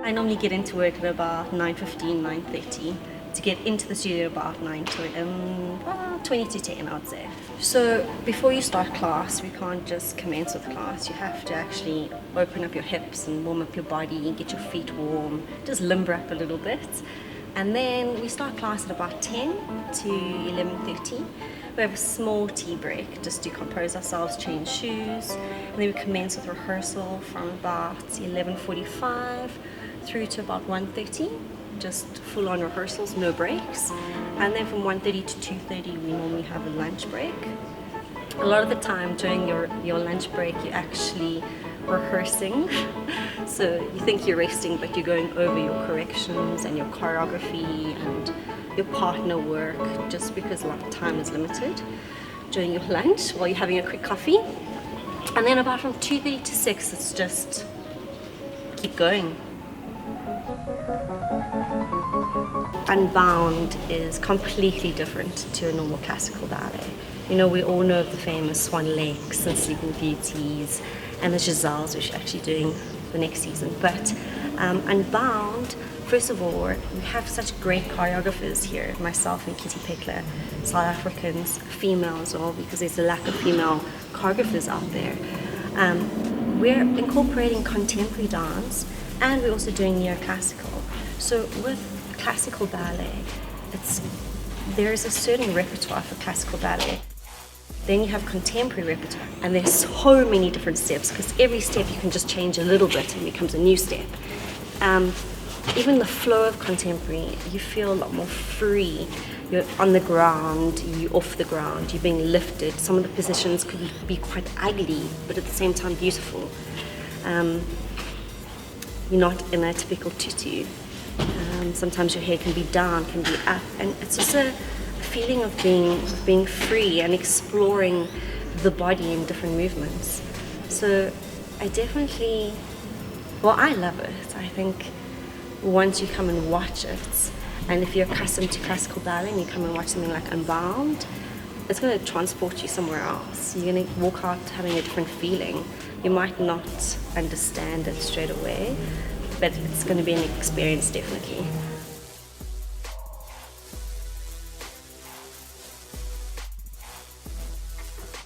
I normally get into work at about 9:15, 9:30 to get into the studio about 20 to 10, I would say. So before you start class, we can't just commence with class. You have to actually open up your hips and warm up your body, get your feet warm, just limber up a little bit. And then we start class at about 10 to 11:30. We have a small tea break just to compose ourselves, change shoes, and then we commence with rehearsal from about 11:45 through to about 1:30, just full-on rehearsals, no breaks. And then from 1:30 to 2:30 we normally have a lunch break. A lot of the time during your lunch break you're actually rehearsing. So you think you're resting, but you're going over your corrections and your choreography and your partner work, just because a lot of time is limited during your lunch while you're having a quick coffee. And then about from 2:30 to 6 it's just keep going. Unbound is completely different to a normal classical ballet. You know, we all know of the famous Swan Lakes and Sleeping Beauties and the Giselles, which are actually doing the next season. But Unbound, first of all, we have such great choreographers here, myself and Kitty Pickler, South Africans, female as well, because there's a lack of female choreographers out there. We're incorporating contemporary dance, and we're also doing neoclassical. So with classical ballet, there is a certain repertoire for classical ballet. Then you have contemporary repertoire, and there's so many different steps, because every step you can just change a little bit and it becomes a new step. Even the flow of contemporary, you feel a lot more free. You're on the ground, you're off the ground, you're being lifted. Some of the positions could be quite ugly, but at the same time beautiful. You're not in a typical tutu. Sometimes your hair can be down, can be up, and it's just a feeling of being free and exploring the body in different movements. So I love it. I think once you come and watch it, and if you're accustomed to classical ballet and you come and watch something like Unbound, it's going to transport you somewhere else. You're going to walk out having a different feeling. You might not understand it straight away, but it's going to be an experience, definitely.